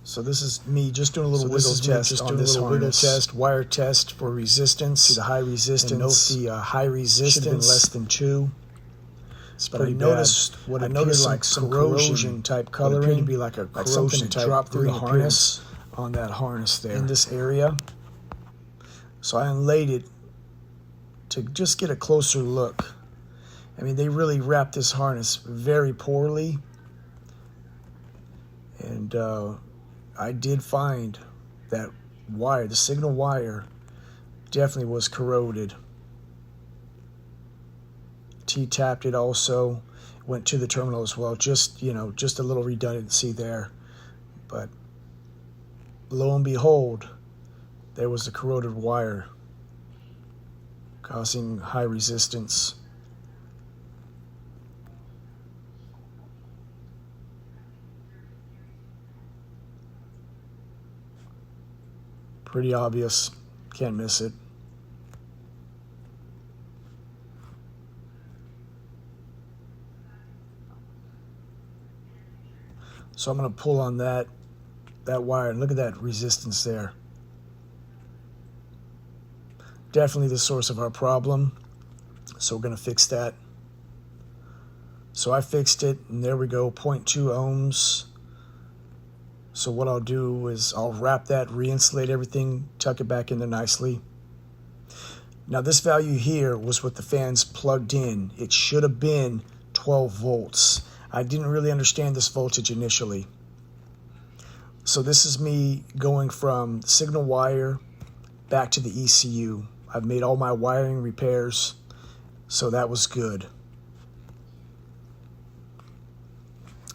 So this is me just doing a little wiggle test on this harness. Wire test for resistance. See the high resistance. And note the high resistance should have been less than 2. But I noticed what appeared like some corrosion type coloring. What appeared to be like a corrosion type dropped through the harness on that harness there in this area. So I unlaid it to just get a closer look. I mean, they really wrapped this harness very poorly. And I did find that wire, the signal wire, definitely was corroded. T-tapped it also, went to the terminal as well. Just, you know, just a little redundancy there. But lo and behold, there was the corroded wire causing high resistance. Pretty obvious, can't miss it. So I'm going to pull on that wire, and look at that resistance there. Definitely the source of our problem, so we're going to fix that. So I fixed it, and there we go, 0.2 ohms. So what I'll do is I'll wrap that, re-insulate everything, tuck it back in there nicely. Now this value here was with the fans plugged in. It should have been 12 volts. I didn't really understand this voltage initially. So this is me going from signal wire back to the ECU. I've made all my wiring repairs, so that was good.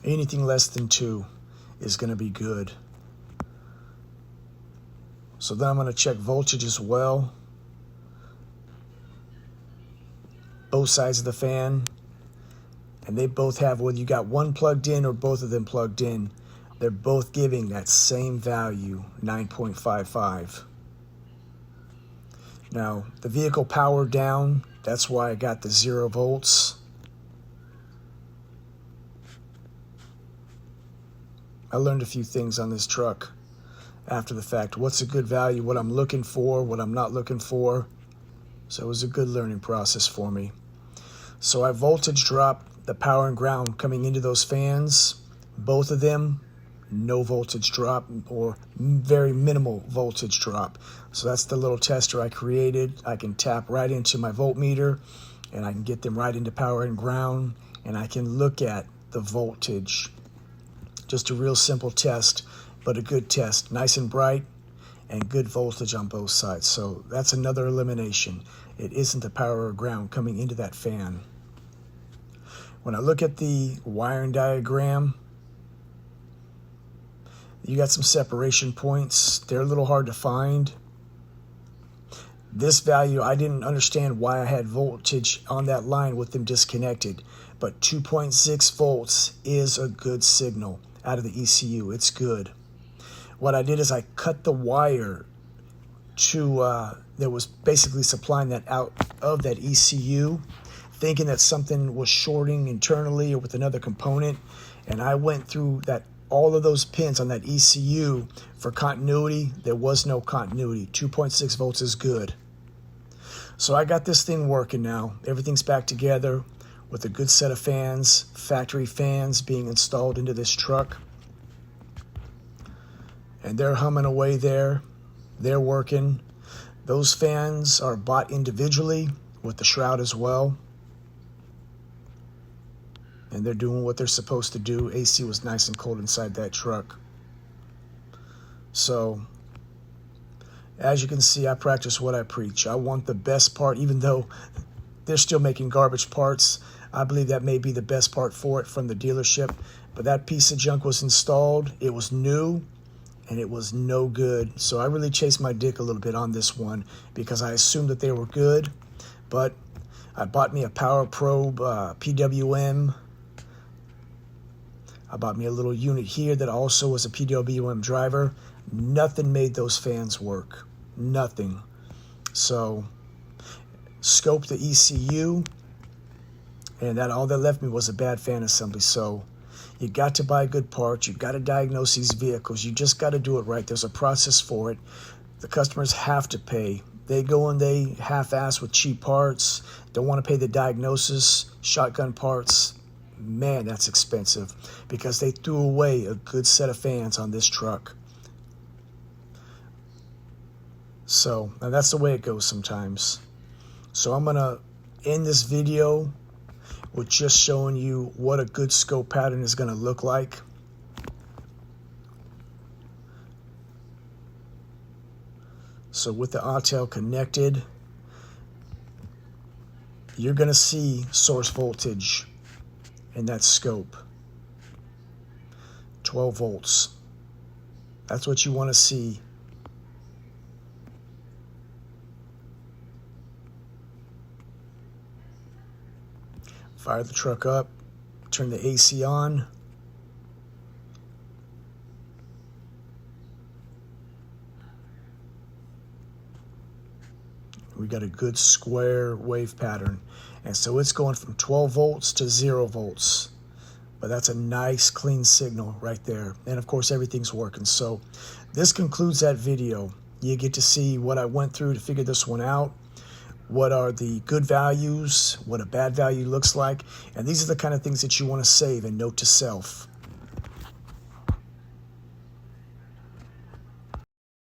Anything less than 2 is going to be good. So then I'm going to check voltage as well. Both sides of the fan. And they both have, whether you got one plugged in or both of them plugged in, they're both giving that same value, 9.55. Now, the vehicle powered down, that's why I got the 0 volts. I learned a few things on this truck after the fact. What's a good value, what I'm looking for, what I'm not looking for. So it was a good learning process for me. So I voltage dropped the power and ground coming into those fans. Both of them, no voltage drop or very minimal voltage drop. So that's the little tester I created. I can tap right into my voltmeter and I can get them right into power and ground, and I can look at the voltage. Just a real simple test, but a good test. Nice and bright and good voltage on both sides. So that's another elimination. It isn't the power or ground coming into that fan. When I look at the wiring diagram, you got some separation points. They're a little hard to find. This value, I didn't understand why I had voltage on that line with them disconnected, but 2.6 volts is a good signal out of the ECU. It's good. What I did is I cut the wire to that was basically supplying that out of that ECU, thinking that something was shorting internally or with another component, and I went through that all of those pins on that ECU for continuity. There was no continuity. 2.6 volts is good. So I got this thing working now. Everything's back together with a good set of fans, factory fans being installed into this truck. And they're humming away there. They're working. Those fans are bought individually with the shroud as well. And they're doing what they're supposed to do. AC was nice and cold inside that truck. So, as you can see, I practice what I preach. I want the best part, even though they're still making garbage parts. I believe that may be the best part for it from the dealership. But that piece of junk was installed. It was new, and it was no good. So I really chased my dick a little bit on this one because I assumed that they were good. But I bought me a Power Probe PWM. I bought me a little unit here that also was a PWM driver. Nothing made those fans work. Nothing. So, scoped the ECU, and that all that left me was a bad fan assembly. So, You got to buy good parts. You got to diagnose these vehicles. You just got to do it right. There's a process for it. The customers have to pay. They go and they half-ass with cheap parts. Don't want to pay the diagnosis, shotgun parts. Man, that's expensive because they threw away a good set of fans on this truck. So, and that's the way it goes sometimes. So I'm going to end this video with just showing you what a good scope pattern is going to look like. So with the Autel connected, you're going to see source voltage in that scope. 12 volts. That's what you want to see. Fire the truck up, turn the AC on. We got a good square wave pattern. And so it's going from 12 volts to 0 volts. But that's a nice clean signal right there. And of course everything's working. So this concludes that video. You get to see what I went through to figure this one out. What are the good values, what a bad value looks like. And these are the kind of things that you want to save and note to self.